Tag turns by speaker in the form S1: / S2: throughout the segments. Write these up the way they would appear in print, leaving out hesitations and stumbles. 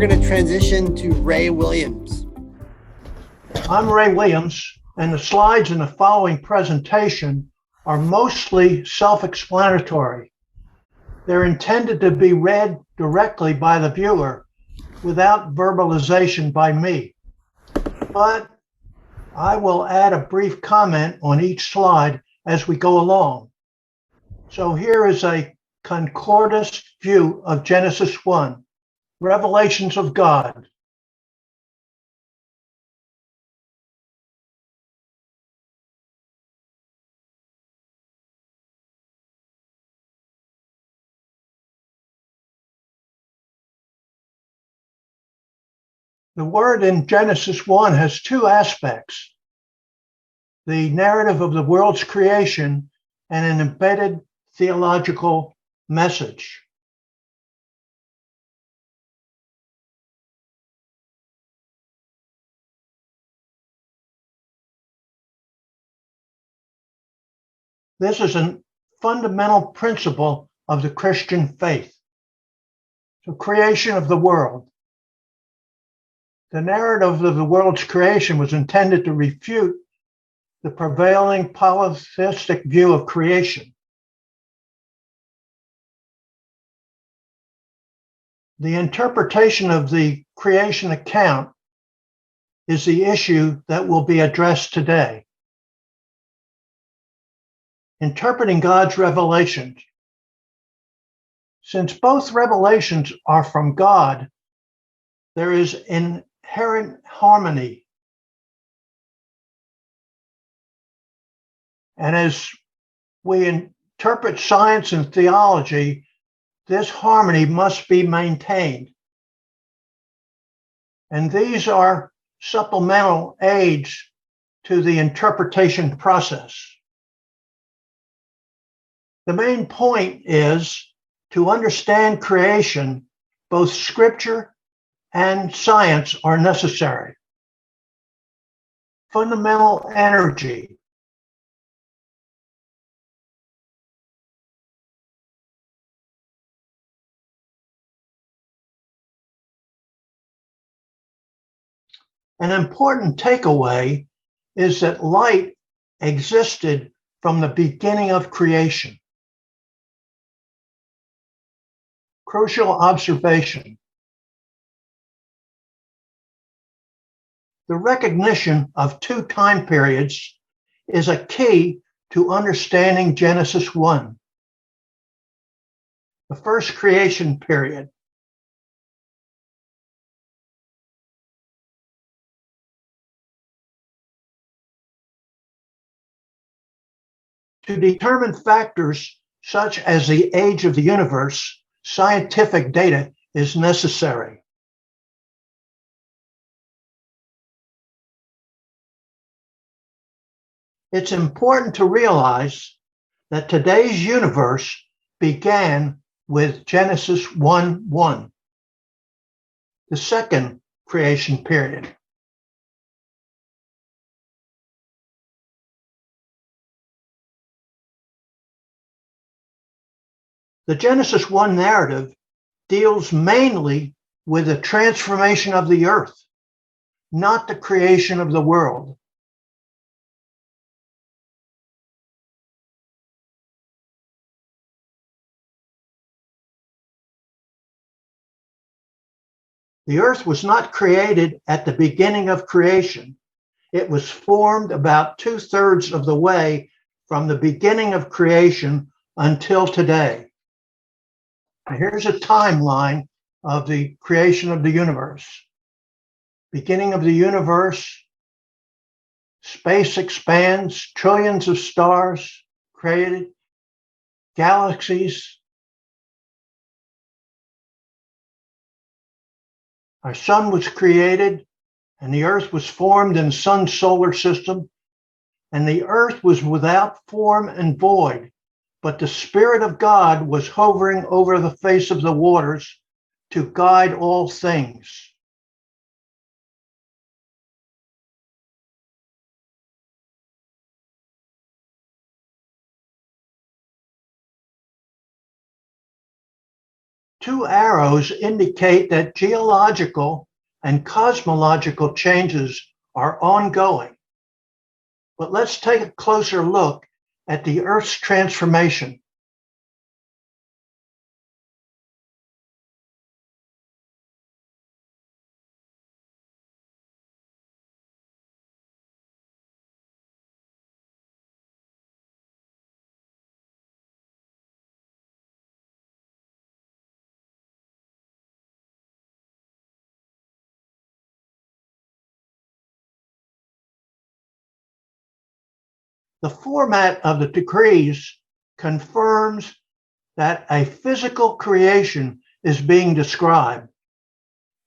S1: going to transition to Ray Williams.
S2: I'm Ray Williams, and the slides in the following presentation are mostly self-explanatory. They're intended to be read directly by the viewer without verbalization by me. But I will add a brief comment on each slide as we go along. So here is a Concordist view of Genesis 1, Revelations of God. The word in Genesis 1 has two aspects: the narrative of the world's creation and an embedded theological message. This is a fundamental principle of the Christian faith. The creation of the world. The narrative of the world's creation was intended to refute the prevailing polytheistic view of creation. The interpretation of the creation account is the issue that will be addressed today. Interpreting God's revelations. Since both revelations are from God, there is inherent harmony. And as we interpret science and theology, this harmony must be maintained. And these are supplemental aids to the interpretation process. The main point is to understand creation, both scripture and science are necessary. Fundamental energy. An important takeaway is that light existed from the beginning of creation. Crucial observation. The recognition of two time periods is a key to understanding Genesis 1. The first creation period. To determine factors such as the age of the universe, scientific data is necessary. It's important to realize that today's universe began with Genesis 1:1, the second creation period. The Genesis 1 narrative deals mainly with the transformation of the earth, not the creation of the world. The earth was not created at the beginning of creation. It was formed about 2/3 of the way from the beginning of creation until today. Now here's a timeline of the creation of the universe. Beginning of the universe, space expands, trillions of stars created, galaxies. Our sun was created, and the earth was formed in the sun's solar system, and the earth was without form and void, but the Spirit of God was hovering over the face of the waters to guide all things. Two arrows indicate that geological and cosmological changes are ongoing. But let's take a closer look at the Earth's transformation. The format of the decrees confirms that a physical creation is being described,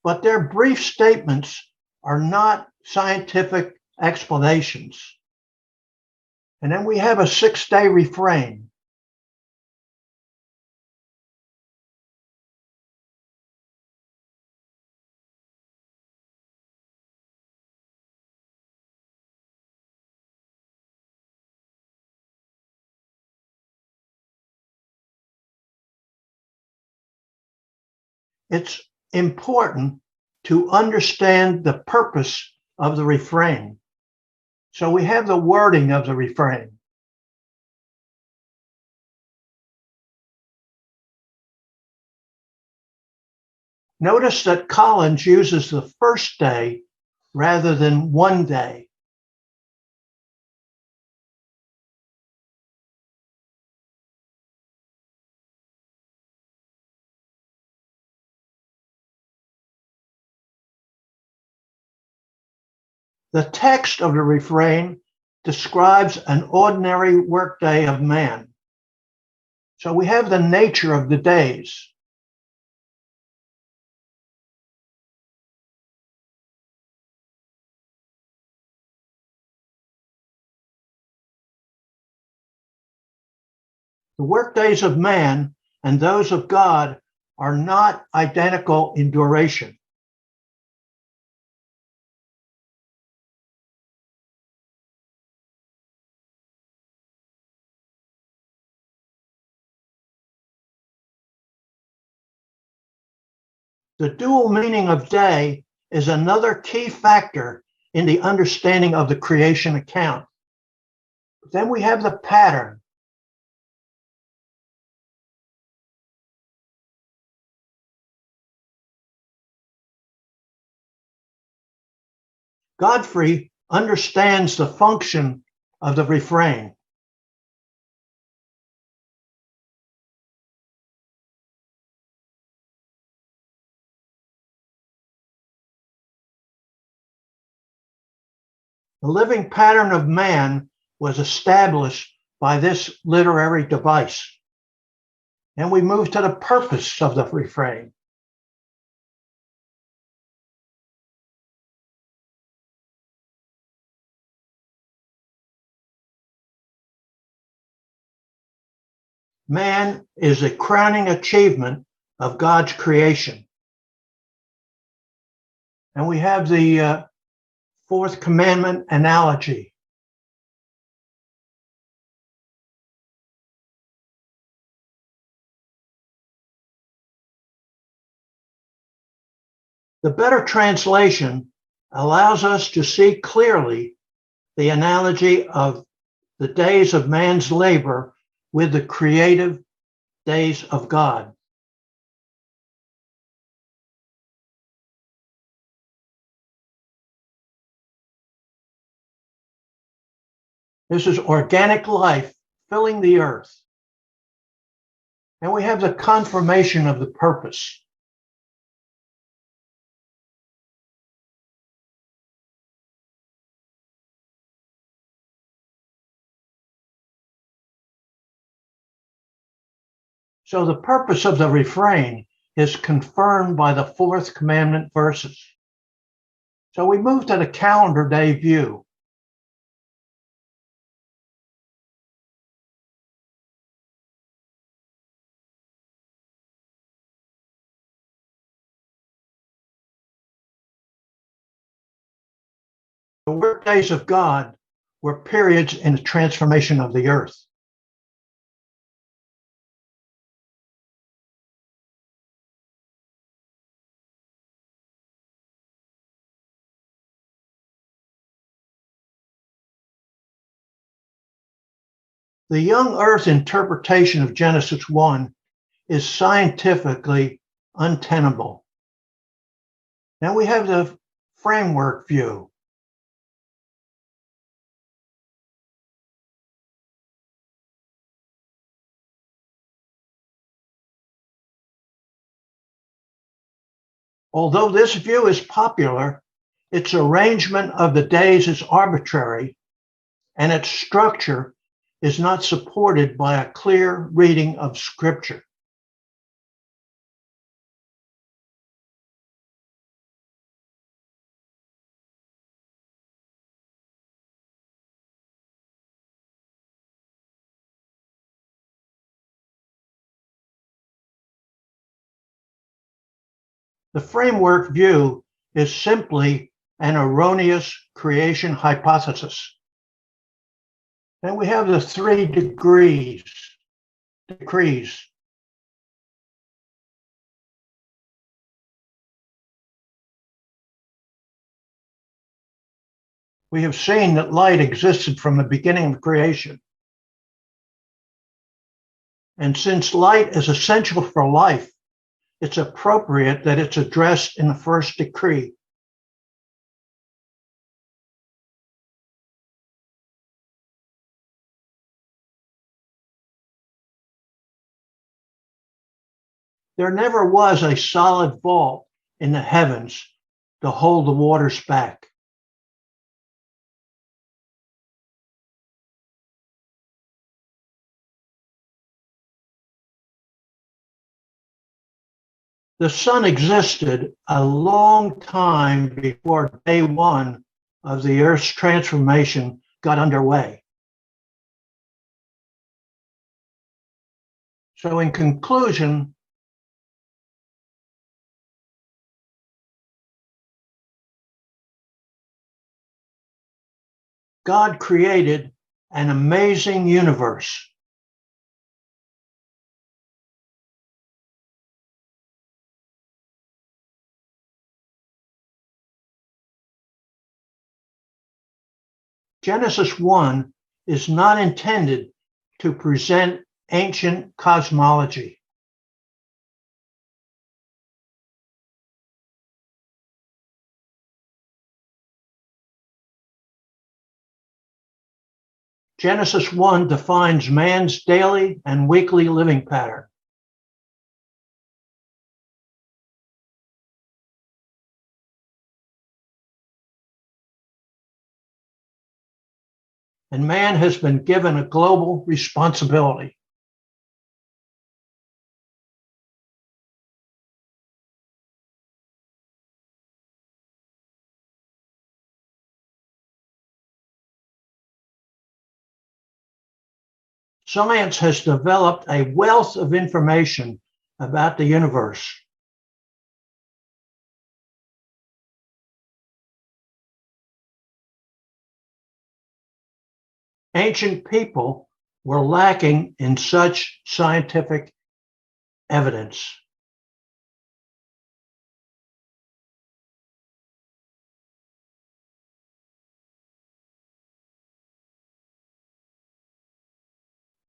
S2: but their brief statements are not scientific explanations. And then we have a 6-day refrain. It's important to understand the purpose of the refrain. So we have the wording of the refrain. Notice that Collins uses the first day rather than one day. The text of the refrain describes an ordinary workday of man. So we have the nature of the days. The workdays of man and those of God are not identical in duration. The dual meaning of day is another key factor in the understanding of the creation account. Then we have the pattern. Godfrey understands the function of the refrain. The living pattern of man was established by this literary device. And we move to the purpose of the refrain. Man is a crowning achievement of God's creation. And we have the fourth commandment analogy. The better translation allows us to see clearly the analogy of the days of man's labor with the creative days of God. This is organic life filling the earth. And we have the confirmation of the purpose. So the purpose of the refrain is confirmed by the fourth commandment verses. So we move to the calendar day view. The workdays of God were periods in the transformation of the earth. The young Earth interpretation of Genesis 1 is scientifically untenable. Now we have the framework view. Although this view is popular, its arrangement of the days is arbitrary, and its structure is not supported by a clear reading of Scripture. The framework view is simply an erroneous creation hypothesis. Then we have the 3 decrees. We have seen that light existed from the beginning of creation. And since light is essential for life, it's appropriate that it's addressed in the first decree. There never was a solid vault in the heavens to hold the waters back. The sun existed a long time before day 1 of the Earth's transformation got underway. So in conclusion, God created an amazing universe. Genesis 1 is not intended to present ancient cosmology. Genesis 1 defines man's daily and weekly living pattern. And man has been given a global responsibility. Science has developed a wealth of information about the universe. Ancient people were lacking in such scientific evidence.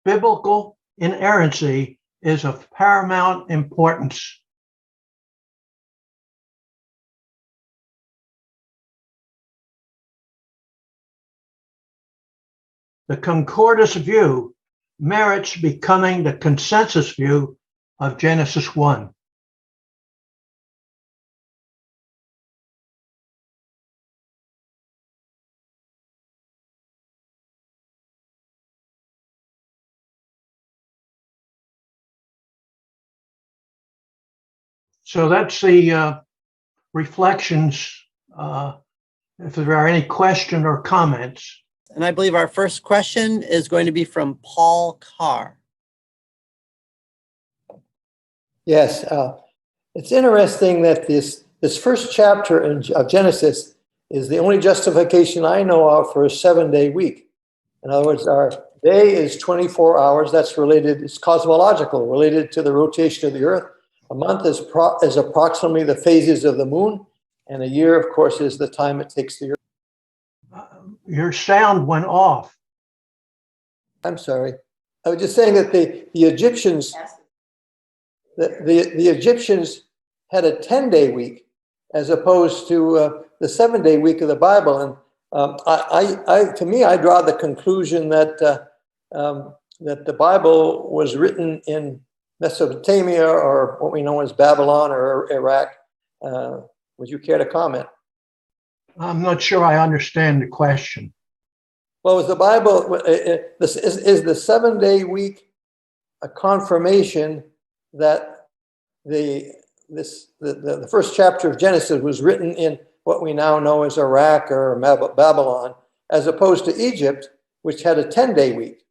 S2: Biblical inerrancy is of paramount importance. The Concordist view merits becoming the consensus view of Genesis 1. So that's the reflections. If there are any questions or comments.
S1: And I believe our first question is going to be from Paul Carr.
S3: Yes, it's interesting that this first chapter of Genesis is the only justification I know of for a 7-day week. In other words, our day is 24 hours. That's related, it's cosmological, related to the rotation of the Earth. A month is approximately the phases of the moon, and a year, of course, is the time it takes the Earth.
S2: Your sound went off.
S3: I'm sorry. I was just saying that the Egyptians, the Egyptians had a 10-day week as opposed to the 7-day week of the Bible. And to me, I draw the conclusion that that the Bible was written in Mesopotamia, or what we know as Babylon or Iraq. Would you care to comment?
S2: I'm not sure I understand the question.
S3: Well, is the Bible, is the 7-day week a confirmation that the first chapter of Genesis was written in what we now know as Iraq or Babylon, as opposed to Egypt, which had a 10-day week?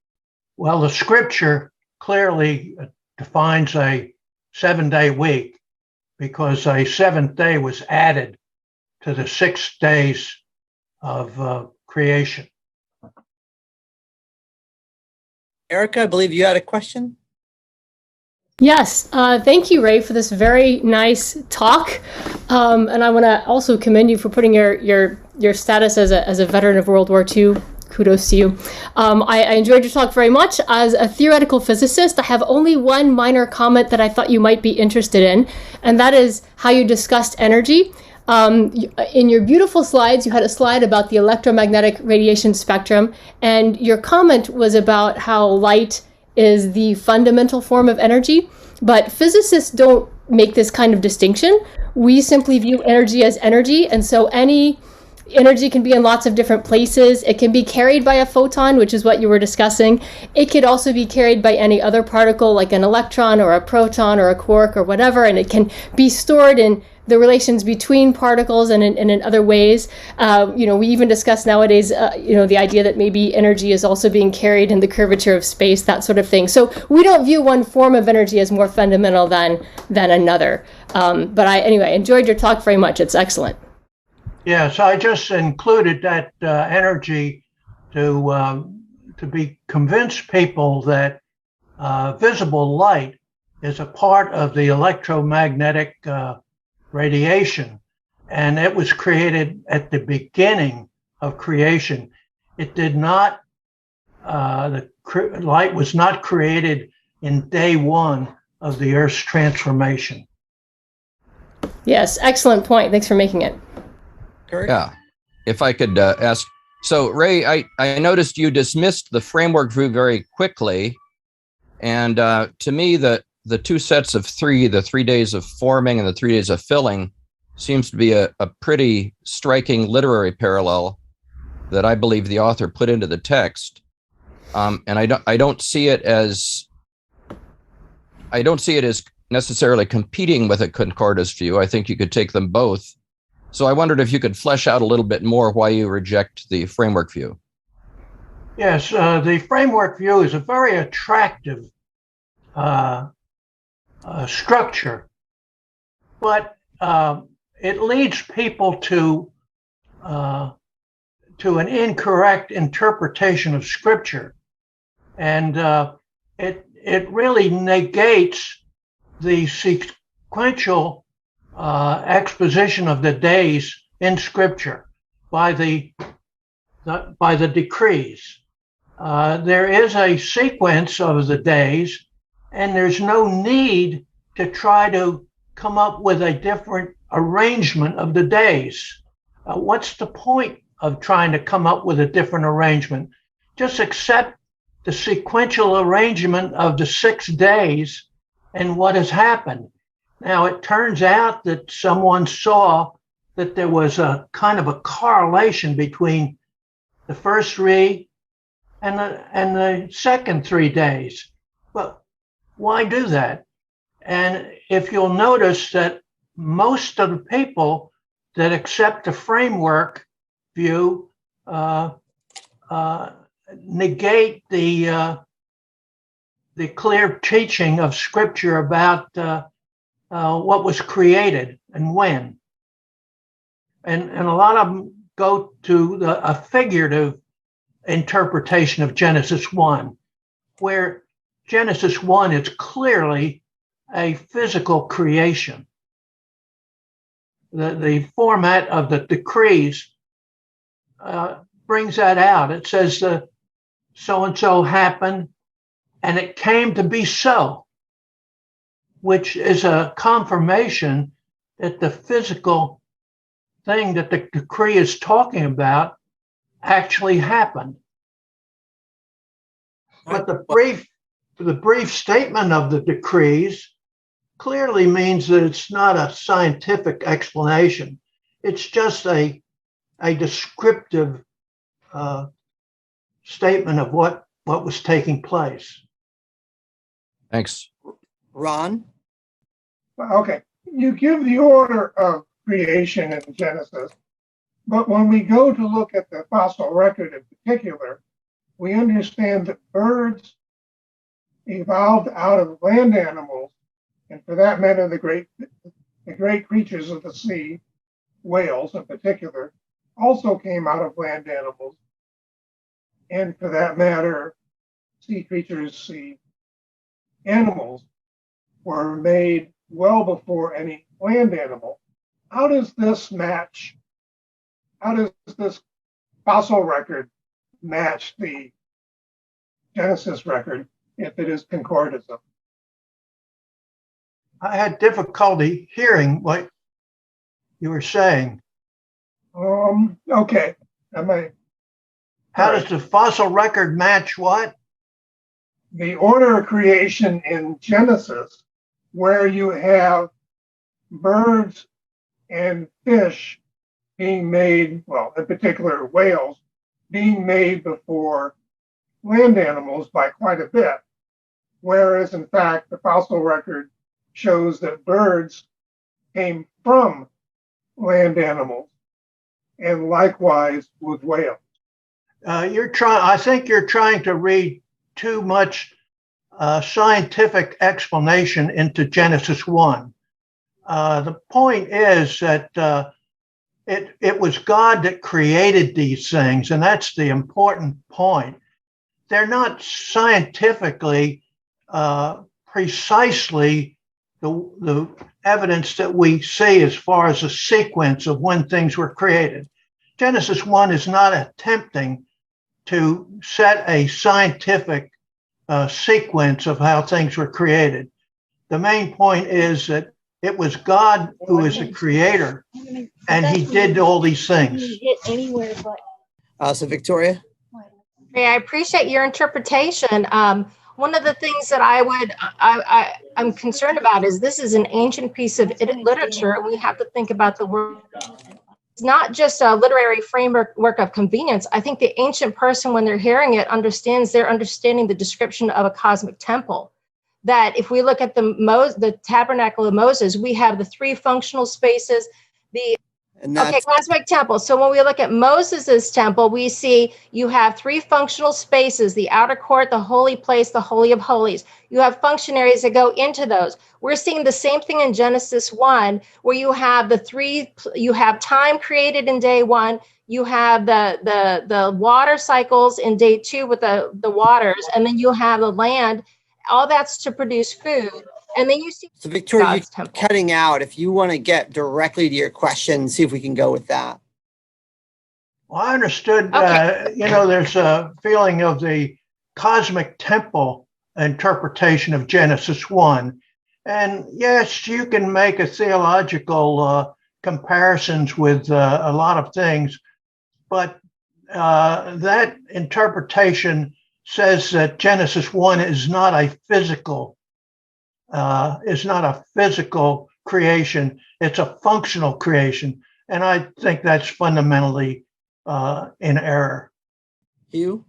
S2: Well, the scripture clearly defines a 7-day week because a 7th day was added to the 6 days of creation.
S1: Erica, I believe you had a question.
S4: Yes, thank you, Ray, for this very nice talk. And I want to also commend you for putting your status as a veteran of World War II. Kudos to you. I enjoyed your talk very much. As a theoretical physicist, I have only one minor comment that I thought you might be interested in, and that is how you discussed energy. In your beautiful slides, you had a slide about the electromagnetic radiation spectrum, and your comment was about how light is the fundamental form of energy, but physicists don't make this kind of distinction. We simply view energy as energy, and so any energy can be in lots of different places. It can be carried by a photon, which is what you were discussing. It could also be carried by any other particle, like an electron or a proton or a quark or whatever, and it can be stored in the relations between particles and in other ways. We even discuss nowadays, the idea that maybe energy is also being carried in the curvature of space, that sort of thing. So we don't view one form of energy as more fundamental than another. But I enjoyed your talk very much. It's excellent.
S2: Yes, I just included that energy to convince people that visible light is a part of the electromagnetic radiation, and it was created at the beginning of creation. It did not, light was not created in day one of the Earth's transformation.
S4: Yes, excellent point. Thanks for making it.
S1: Kurt?
S5: Yeah, if I could ask. So Ray, I noticed you dismissed the framework view very quickly. And to me, the two sets of three, the 3 days of forming and the 3 days of filling, seems to be a pretty striking literary parallel that I believe the author put into the text. And I don't see it as necessarily competing with a concordist view. I think you could take them both. So I wondered if you could flesh out a little bit more why you reject the framework view.
S2: Yes, the framework view is a very attractive structure, but it leads people to an incorrect interpretation of Scripture, and it really negates the sequential exposition of the days in Scripture by the decrees. There is a sequence of the days, and there's no need to try to come up with a different arrangement of the days. What's the point of trying to come up with a different arrangement? Just accept the sequential arrangement of the 6 days and what has happened. Now, it turns out that someone saw that there was a kind of a correlation between the first 3 and the second 3 days. But why do that? And if you'll notice that most of the people that accept the framework view negate the clear teaching of Scripture about what was created and when. And a lot of them go to a figurative interpretation of Genesis 1, where Genesis 1 is clearly a physical creation. The format of the decrees brings that out. It says so-and-so happened, and it came to be so, which is a confirmation that the physical thing that the decree is talking about actually happened. But the brief statement of the decrees clearly means that it's not a scientific explanation. It's just a descriptive statement of what was taking place.
S5: Thanks.
S1: Ron?
S6: Okay, you give the order of creation in Genesis, but when we go to look at the fossil record in particular, we understand that birds evolved out of land animals, and for that matter, the great creatures of the sea, whales in particular, also came out of land animals, and for that matter, sea creatures, sea animals were made well before any land animal. How does this match? How does this fossil record match the Genesis record if it is concordism?
S2: I had difficulty hearing what you were saying.
S6: Okay.
S2: How does the fossil record match what?
S6: The order of creation in Genesis, where you have birds and fish being made, well, in particular whales, being made before land animals by quite a bit. Whereas, in fact, the fossil record shows that birds came from land animals, and likewise with whales.
S2: I think you're trying to read too much scientific explanation into Genesis 1. The point is that it was God that created these things, and that's the important point. They're not scientifically precisely the evidence that we see as far as a sequence of when things were created. Genesis 1 is not attempting to set a scientific sequence of how things were created. The main point is that it was God who is the creator, and he did all these things.
S1: So Victoria?
S7: I appreciate your interpretation. One of the things that I'm concerned about is this is an ancient piece of literature, and we have to think about the word. It's not just a literary framework of convenience. I think the ancient person, when they're hearing it, they're understanding the description of a cosmic temple. That if we look at the tabernacle of Moses, we have the three functional spaces, cosmic temple. So when we look at Moses's temple, we see you have three functional spaces: the outer court, the holy place, the holy of holies. You have functionaries that go into those. We're seeing the same thing in Genesis 1, where you have you have time created in day 1. You have the water cycles in day 2 with the waters, and then you have the land. All that's to produce food. And then you see.
S1: So Victoria, you're cutting out. If you want to get directly to your question, see if we can go with that.
S2: Well, I understood,
S7: Okay.
S2: There's a feeling of the cosmic temple interpretation of Genesis 1. And yes, you can make a theological comparisons with a lot of things, but that interpretation says that Genesis 1 is not a physical creation. It's a functional creation. And I think that's fundamentally in error.
S1: Hugh?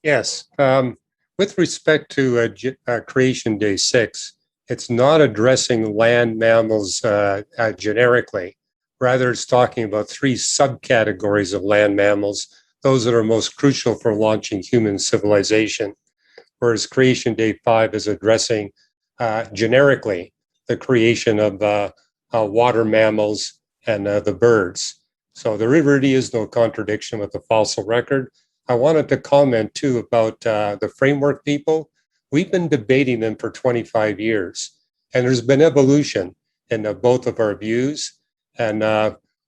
S8: Yes. With respect to Creation Day 6, it's not addressing land mammals generically. Rather, it's talking about three subcategories of land mammals, those that are most crucial for launching human civilization, whereas Creation Day 5 is addressing generically the creation of water mammals and the birds. So there really is no contradiction with the fossil record. I wanted to comment too about the framework people. We've been debating them for 25 years, and there's been evolution in both of our views. And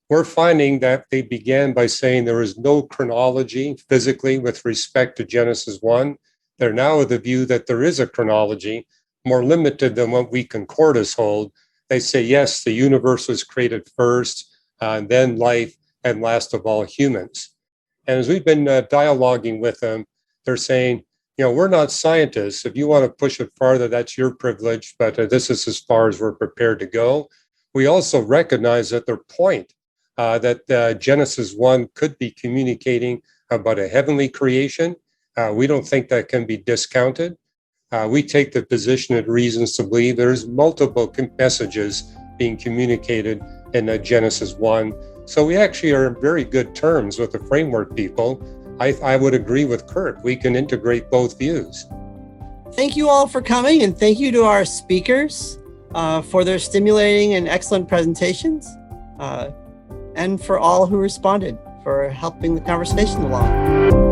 S8: we're finding that they began by saying there is no chronology physically with respect to Genesis 1. They're now of the view that there is a chronology more limited than what we Concordists hold. They say, yes, the universe was created first, then life, and last of all, humans. And as we've been dialoguing with them, they're saying, we're not scientists. If you want to push it farther, that's your privilege, but this is as far as we're prepared to go. We also recognize that their point that Genesis 1 could be communicating about a heavenly creation. We don't think that can be discounted. We take the position at reasons to believe there's multiple messages being communicated in Genesis 1. So we actually are in very good terms with the framework people. I would agree with Kirk. We can integrate both views.
S1: Thank you all for coming, and thank you to our speakers for their stimulating and excellent presentations, and for all who responded for helping the conversation along.